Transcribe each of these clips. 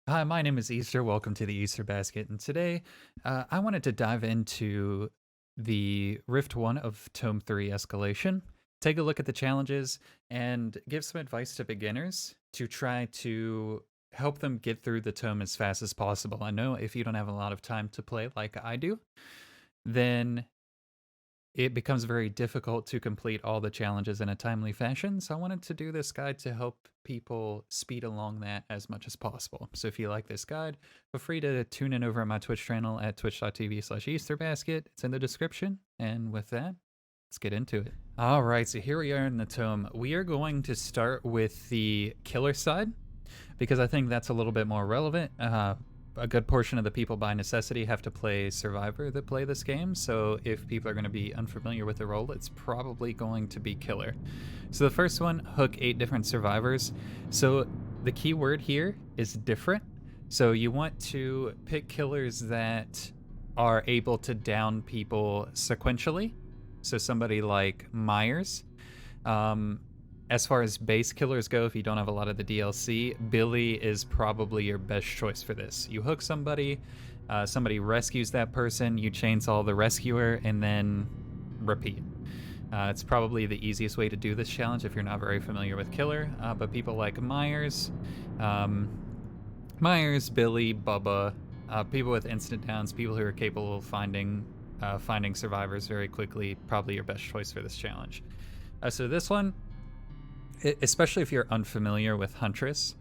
Hi, my name is Easter. Welcome to the Easter Basket. And today, I wanted to dive into the Rift 1 of Tome 3 Escalation, take a look at the challenges, and give some advice to beginners to try to help them get through the tome as fast as possible. I know if you don't have a lot of time to play like I do, then it becomes very difficult to complete all the challenges in a timely fashion. So I wanted to do this guide to help people speed along that as much as possible. So if you like this guide, feel free to tune in over at my Twitch channel at twitch.tv/easterbasket. It's in the description. And with that, let's get into it. All right, so here we are in the tome. We are going to start with the killer side because I think that's a little bit more relevant. A good portion of the people by necessity have to play Survivor that play this game, so if people are going to be unfamiliar with the role, it's probably going to be Killer. So the first one, hook 8 different survivors. So the key word here is different. So you want to pick killers that are able to down people sequentially. So somebody like Myers. As far as base killers go, if you don't have a lot of the DLC, Billy is probably your best choice for this. You hook somebody, somebody rescues that person, you chainsaw the rescuer, and then repeat. It's probably the easiest way to do this challenge if you're not very familiar with Killer, but people like Myers, Billy, Bubba, people with instant downs, people who are capable of finding survivors very quickly, probably your best choice for this challenge. So this one, especially if you're unfamiliar with Huntress,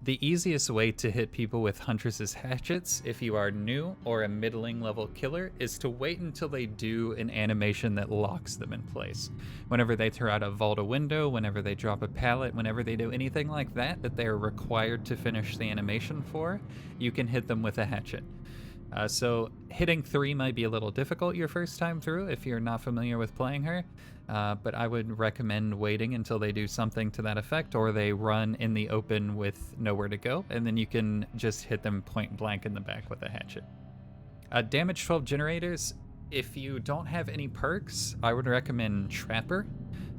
the easiest way to hit people with Huntress's hatchets, if you are new or a middling level killer, is to wait until they do an animation that locks them in place. Whenever they throw out a vault a window, whenever they drop a pallet, whenever they do anything like that they are required to finish the animation for, you can hit them with a hatchet. So hitting 3 might be a little difficult your first time through if you're not familiar with playing her, but I would recommend waiting until they do something to that effect, or they run in the open with nowhere to go, and then you can just hit them point blank in the back with a hatchet. Damage 12 generators, if you don't have any perks, I would recommend Trapper,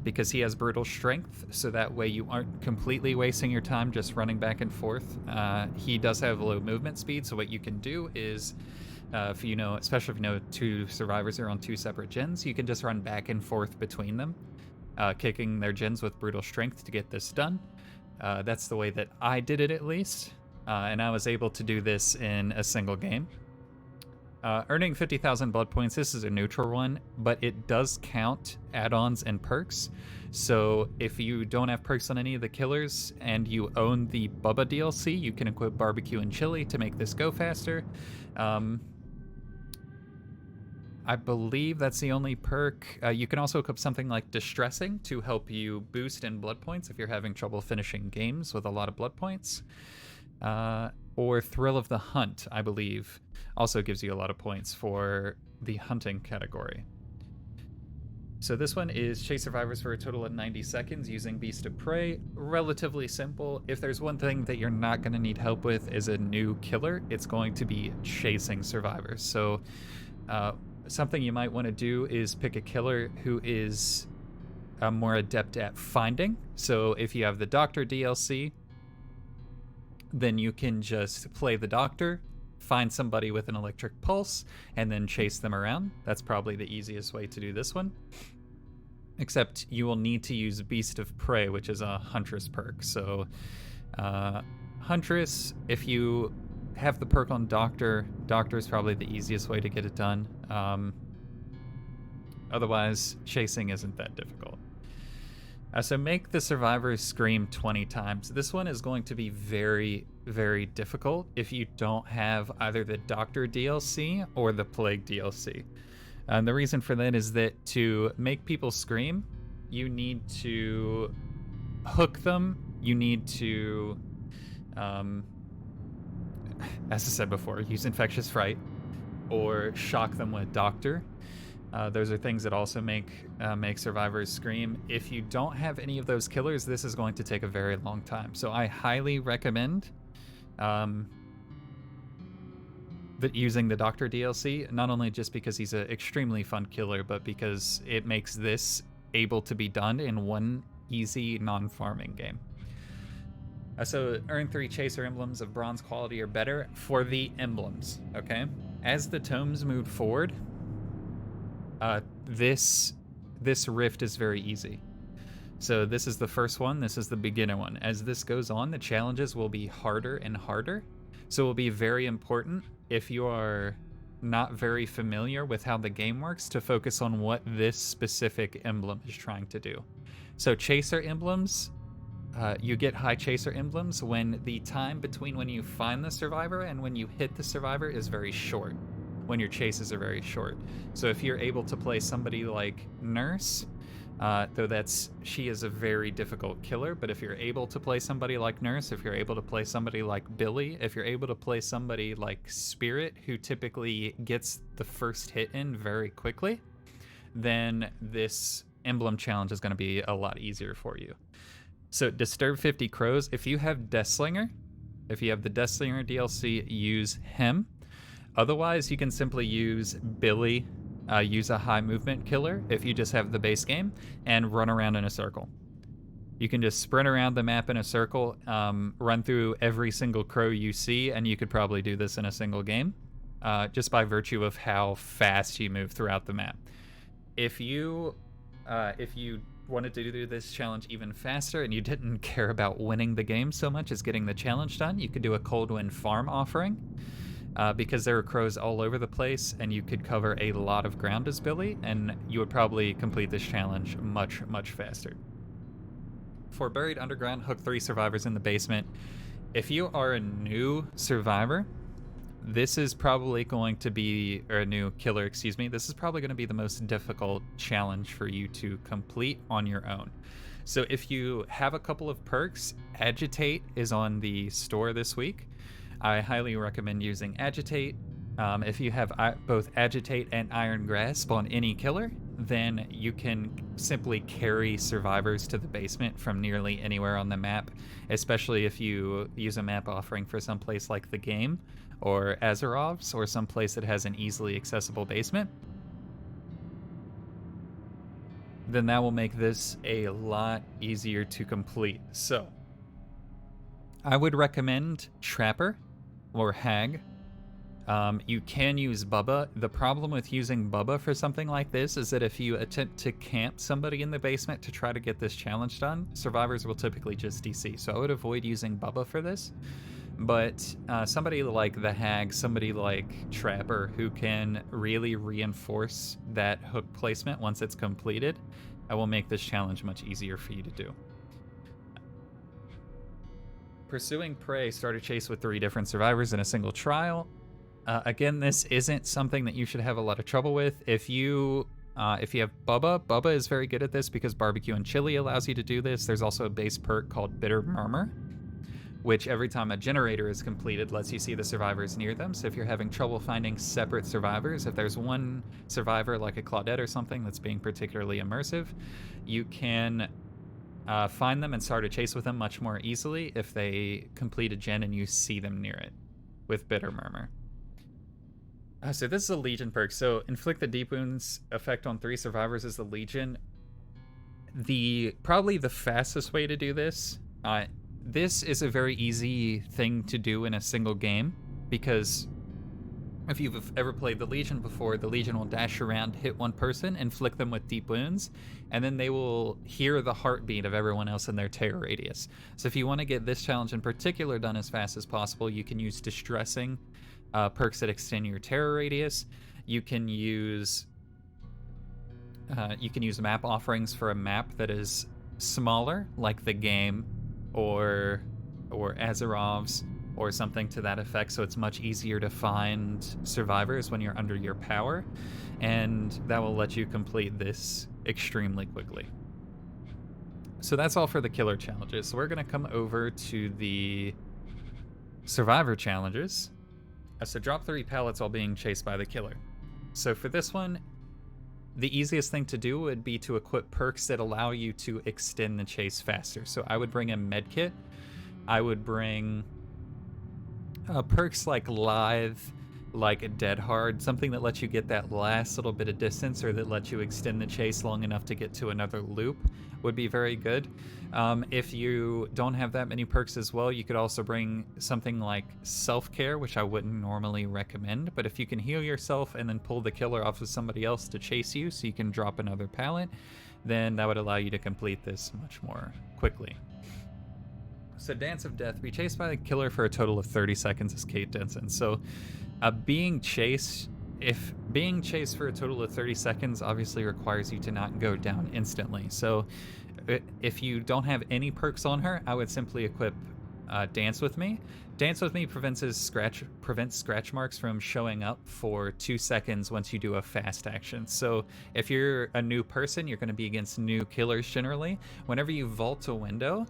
because he has brutal strength, so that way you aren't completely wasting your time just running back and forth. He does have low movement speed, so what you can do is, if you know, especially if you know 2 survivors are on 2 separate gens, you can just run back and forth between them, kicking their gens with brutal strength to get this done. That's the way that I did it, at least, and I was able to do this in a single game. Earning 50,000 blood points, this is a neutral one, but it does count add-ons and perks. So if you don't have perks on any of the killers and you own the Bubba DLC, you can equip barbecue and chili to make this go faster. I believe that's the only perk. You can also equip something like Distressing to help you boost in blood points if you're having trouble finishing games with a lot of blood points. Or Thrill of the Hunt, I believe, also gives you a lot of points for the hunting category. So this one is chase survivors for a total of 90 seconds using Beast of Prey. Relatively simple. If there's one thing that you're not going to need help with as a new killer, it's going to be chasing survivors. So something you might want to do is pick a killer who is more adept at finding. So if you have the Doctor DLC, then you can just play the doctor, find somebody with an electric pulse, and then chase them around. That's probably the easiest way to do this one. Except you will need to use Beast of Prey, which is a Huntress perk. So Huntress, if you have the perk on Doctor, Doctor is probably the easiest way to get it done. Otherwise, chasing isn't that difficult. So make the survivors scream 20 times. This one is going to be very, very difficult if you don't have either the Doctor DLC or the Plague DLC. And the reason for that is that to make people scream, you need to hook them, you need to, as I said before, use Infectious Fright, or shock them with Doctor. Those are things that also make survivors scream. If you don't have any of those killers, this is going to take a very long time. So I highly recommend that using the Doctor DLC, not only just because he's an extremely fun killer, but because it makes this able to be done in one easy non-farming game. So earn 3 chaser emblems of bronze quality or better for the emblems, okay? As the tomes move forward, this rift is very easy. So this is the first one, this is the beginner one. As this goes on, the challenges will be harder and harder. So it will be very important, if you are not very familiar with how the game works, to focus on what this specific emblem is trying to do. So chaser emblems, you get high chaser emblems when the time between when you find the survivor and when you hit the survivor is very short, when your chases are very short. So if you're able to play somebody like Nurse, though she is a very difficult killer, but if you're able to play somebody like Nurse, if you're able to play somebody like Billy, if you're able to play somebody like Spirit, who typically gets the first hit in very quickly, then this emblem challenge is going to be a lot easier for you. So Disturb 50 Crows, if you have Deathslinger, if you have the Deathslinger DLC, use him. Otherwise, you can simply use Billy, use a high movement killer if you just have the base game, and run around in a circle. You can just sprint around the map in a circle, run through every single crow you see, and you could probably do this in a single game, just by virtue of how fast you move throughout the map. If you wanted to do this challenge even faster and you didn't care about winning the game so much as getting the challenge done, you could do a Cold Wind Farm offering, because there are crows all over the place and you could cover a lot of ground as Billy, and you would probably complete this challenge much, much faster. For Buried Underground, hook 3 survivors in the basement. If you are a new survivor, this is probably going to be, or a new killer, excuse me, this is probably going to be the most difficult challenge for you to complete on your own. So if you have a couple of perks, Agitate is on the store this week. I highly recommend using Agitate. If you have both Agitate and Iron Grasp on any killer, then you can simply carry survivors to the basement from nearly anywhere on the map, especially if you use a map offering for some place like the game, or Azerov's, or some place that has an easily accessible basement. Then that will make this a lot easier to complete. So I would recommend Trapper or Hag. You can use Bubba. The problem with using Bubba for something like this is that if you attempt to camp somebody in the basement to try to get this challenge done, survivors will typically just DC. So I would avoid using Bubba for this. But somebody like the Hag, somebody like Trapper, who can really reinforce that hook placement once it's completed, I will make this challenge much easier for you to do. Pursuing Prey, start a chase with 3 different survivors in a single trial. Again, this isn't something that you should have a lot of trouble with. If you have Bubba is very good at this because barbecue and chili allows you to do this. There's also a base perk called Bitter Murmur, which every time a generator is completed lets you see the survivors near them. So if you're having trouble finding separate survivors, if there's one survivor like a Claudette or something that's being particularly immersive, you can find them and start a chase with them much more easily if they complete a gen and you see them near it with Bitter Murmur. So this is a Legion perk. So inflict the deep wounds effect on 3 survivors is the Legion. Probably the fastest way to do this, this is a very easy thing to do in a single game, because if you've ever played the Legion before, the Legion will dash around, hit one person, inflict them with deep wounds, and then they will hear the heartbeat of everyone else in their terror radius. So if you want to get this challenge in particular done as fast as possible, you can use Distressing, perks that extend your terror radius. You can use map offerings for a map that is smaller, like the game, or Azerov's, or something to that effect, so it's much easier to find survivors when you're under your power, and that will let you complete this extremely quickly. So that's all for the killer challenges. So we're going to come over to the survivor challenges. So drop 3 pallets while being chased by the killer. So for this one, the easiest thing to do would be to equip perks that allow you to extend the chase faster. So I would bring a medkit. I would bring perks like Lithe like Dead Hard, something that lets you get that last little bit of distance or that lets you extend the chase long enough to get to another loop would be very good. If you don't have that many perks as well, you could also bring something like Self-Care, which I wouldn't normally recommend, but if you can heal yourself and then pull the killer off of somebody else to chase you so you can drop another pallet, then that would allow you to complete this much more quickly. So Dance of Death, be chased by the killer for a total of 30 seconds as Kate Denson. So being chased for a total of 30 seconds obviously requires you to not go down instantly. So if you don't have any perks on her, I would simply equip Dance With Me. Dance With Me prevents scratch marks from showing up for 2 seconds once you do a fast action. So if you're a new person, you're going to be against new killers generally. Whenever you vault a window,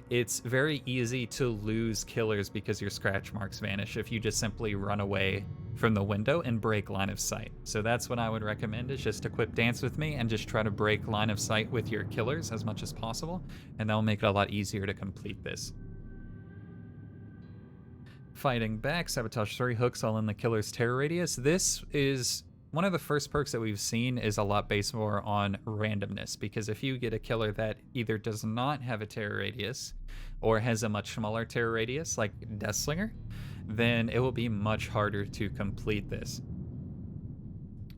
it's very easy to lose killers because your scratch marks vanish if you just simply run away from the window and break line of sight. So that's what I would recommend, is just equip Dance With Me and just try to break line of sight with your killers as much as possible, and that will make it a lot easier to complete this. Fighting Back, sabotage 3 hooks all in the killer's terror radius. This is one of the first perks that we've seen is a lot based more on randomness, because if you get a killer that either does not have a terror radius or has a much smaller terror radius, like Deathslinger, then it will be much harder to complete this.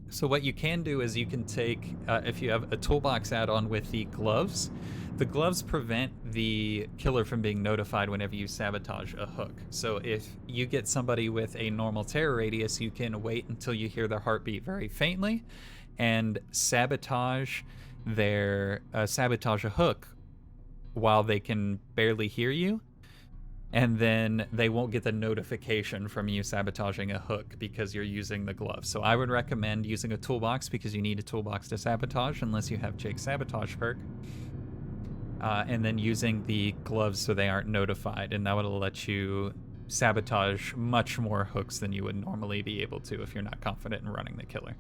So what you can do is you can take, if you have a toolbox add-on with the gloves prevent the killer from being notified whenever you sabotage a hook. So if you get somebody with a normal terror radius, you can wait until you hear their heartbeat very faintly and sabotage a hook while they can barely hear you, and then they won't get the notification from you sabotaging a hook because you're using the glove. So I would recommend using a toolbox, because you need a toolbox to sabotage unless you have Jake's sabotage perk. And then using the gloves so they aren't notified, and that would let you sabotage much more hooks than you would normally be able to if you're not confident in running the killer.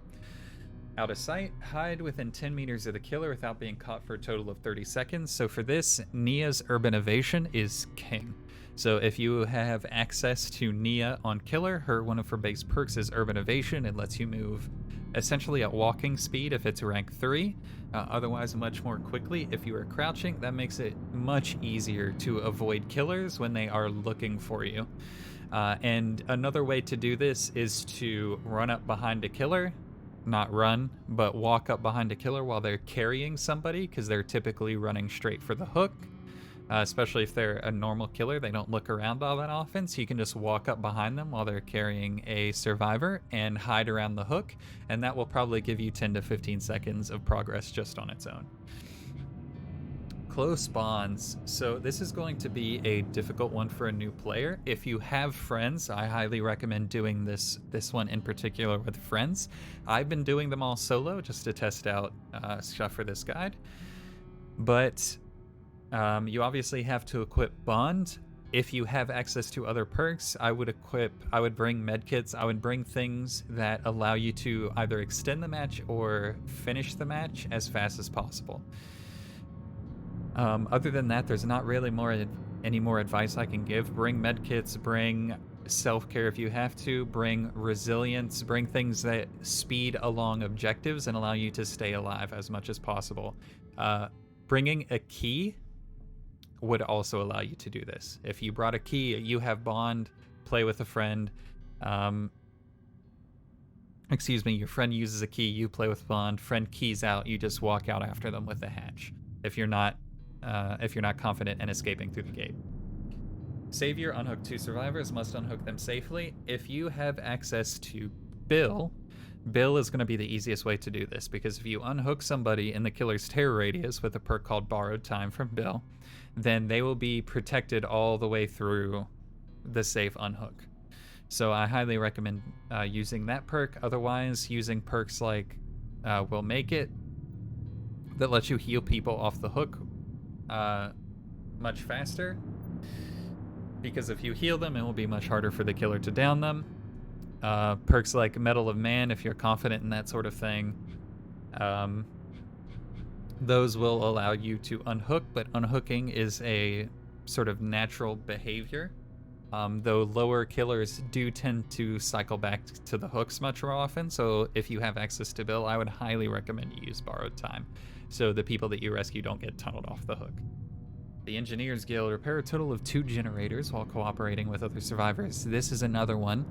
Out of sight, hide within 10 meters of the killer without being caught for a total of 30 seconds. So for this, Nia's Urban Evasion is king. So if you have access to Nia on killer, one of her base perks is Urban Evasion. It lets you move essentially at walking speed if it's rank 3, otherwise much more quickly if you are crouching. That makes it much easier to avoid killers when they are looking for you. And another way to do this is to run up behind a killer, not run, but walk up behind a killer while they're carrying somebody, because they're typically running straight for the hook. Especially if they're a normal killer, they don't look around all that often, so you can just walk up behind them while they're carrying a survivor and hide around the hook, and that will probably give you 10 to 15 seconds of progress just on its own. Close bonds. So this is going to be a difficult one for a new player. If you have friends, I highly recommend doing this one in particular with friends. I've been doing them all solo just to test out stuff for this guide, but you obviously have to equip Bond. If you have access to other perks, I would bring medkits. I would bring things that allow you to either extend the match or finish the match as fast as possible. Other than that, there's not really any more advice I can give. Bring medkits, bring self-care if you have to, bring resilience, bring things that speed along objectives and allow you to stay alive as much as possible. Bringing a key would also allow you to do this. If you brought a key, you have Bond, play with a friend. Your friend uses a key, you play with Bond, friend keys out, you just walk out after them with a hatch. If you're not confident in escaping through the gate. Savior, unhook 2 survivors, must unhook them safely. If you have access to Bill is going to be the easiest way to do this, because if you unhook somebody in the killer's terror radius with a perk called Borrowed Time from Bill, then they will be protected all the way through the safe unhook. So I highly recommend using that perk. Otherwise, using perks like Will Make It, that lets you heal people off the hook much faster, because if you heal them, it will be much harder for the killer to down them. Perks like Medal of Man, if you're confident in that sort of thing, those will allow you to unhook, but unhooking is a sort of natural behavior though lower killers do tend to cycle back to the hooks much more often. So if you have access to Bill, I would highly recommend you use Borrowed Time, so the people that you rescue don't get tunneled off the hook. The Engineers Guild, repair a total of 2 generators while cooperating with other survivors. This is another one,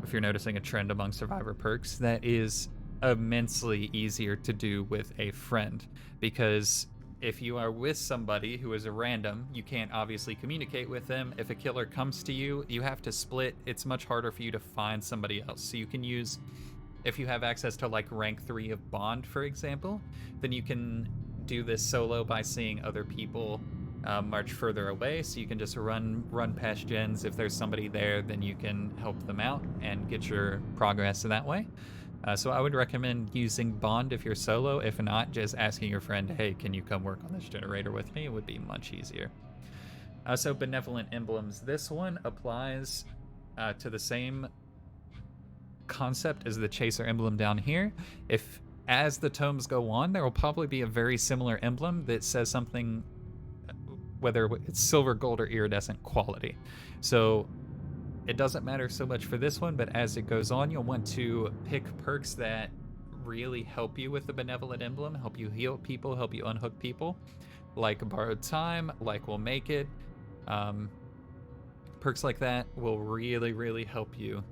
if you're noticing a trend among survivor perks, that is immensely easier to do with a friend, because if you are with somebody who is a random, you can't obviously communicate with them. If a killer comes to you, you have to split. It's much harder for you to find somebody else. So you can use, if you have access to like rank 3 of Bond, for example, then you can do this solo by seeing other people march further away. So you can just run past gens. If there's somebody there, then you can help them out and get your progress in that way. So I would recommend using Bond if you're solo. If not, just asking your friend, hey, can you come work on this generator with me? It would be much easier. So Benevolent Emblems. This one applies to the same concept as the Chaser emblem down here. If as the tomes go on, there will probably be a very similar emblem that says something, whether it's silver, gold, or iridescent quality. So it doesn't matter so much for this one, but as it goes on, you'll want to pick perks that really help you with the Benevolent Emblem, help you heal people, help you unhook people, like Borrowed Time, like We'll Make It. Perks like that will really, really help you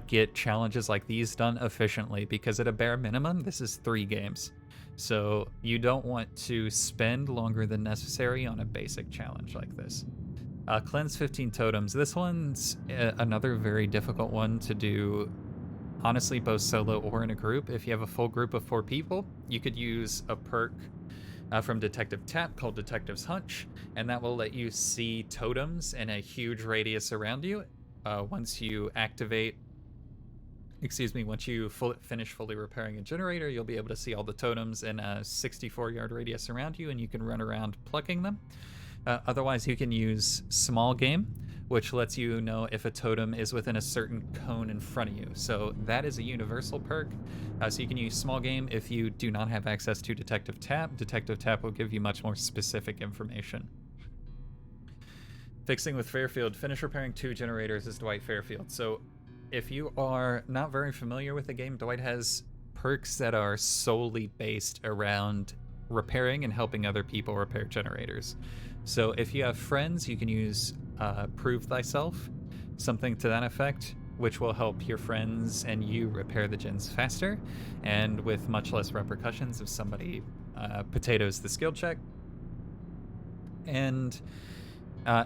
get challenges like these done efficiently, because at a bare minimum, this is 3 games. So you don't want to spend longer than necessary on a basic challenge like this. Cleanse 15 totems. This one's another very difficult one to do, honestly, both solo or in a group. If you have a full group of 4 people, you could use a perk from Detective Tap called Detective's Hunch, and that will let you see totems in a huge radius around you. Once you finish fully repairing a generator, you'll be able to see all the totems in a 64-yard radius around you, and you can run around plucking them. Otherwise, you can use Small Game, which lets you know if a totem is within a certain cone in front of you. So that is a universal perk. So you can use Small Game if you do not have access to Detective Tap. Detective Tap will give you much more specific information. Fixing with Fairfield. Finish repairing 2 generators is Dwight Fairfield. So if you are not very familiar with the game, Dwight has perks that are solely based around repairing and helping other people repair generators. So if you have friends, you can use Prove Thyself, something to that effect, which will help your friends and you repair the gens faster and with much less repercussions if somebody potatoes the skill check. And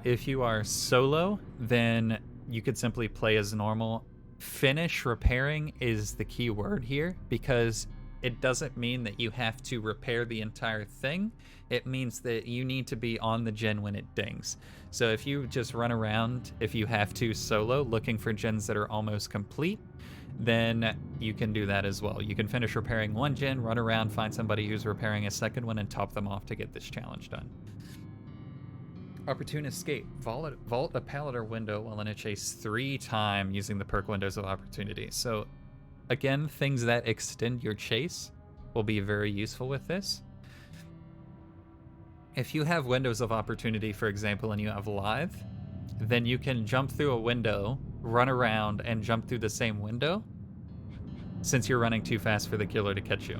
if you are solo, then you could simply play as normal. Finish repairing is the key word here, because it doesn't mean that you have to repair the entire thing. It means that you need to be on the gen when it dings. So if you just run around, if you have to solo, looking for gens that are almost complete, then you can do that as well. You can finish repairing 1 gen, run around, find somebody who's repairing a second one, and top them off to get this challenge done. Opportune Escape. Vault a pallet or window while in a chase 3 times using the perk Windows of Opportunity. So again, things that extend your chase will be very useful with this. If you have Windows of Opportunity, for example, and you have Lithe, then you can jump through a window, run around, and jump through the same window, since you're running too fast for the killer to catch you.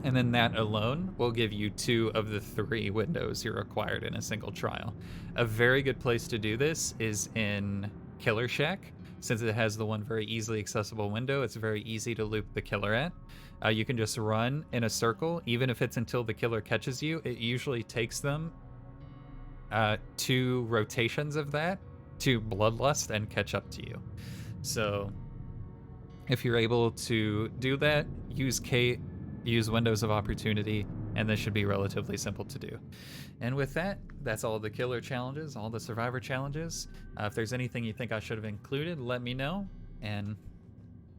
And then that alone will give you 2 of the 3 windows you're required in a single trial. A very good place to do this is in Killer Shack. Since it has the one very easily accessible window, it's very easy to loop the killer at. You can just run in a circle, even if it's until the killer catches you. It usually takes them 2 rotations of that to bloodlust and catch up to you. So if you're able to do that, use Windows of Opportunity, and this should be relatively simple to do. And with that, that's all the killer challenges, all the survivor challenges. If there's anything you think I should have included, let me know, and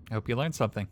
I hope you learned something.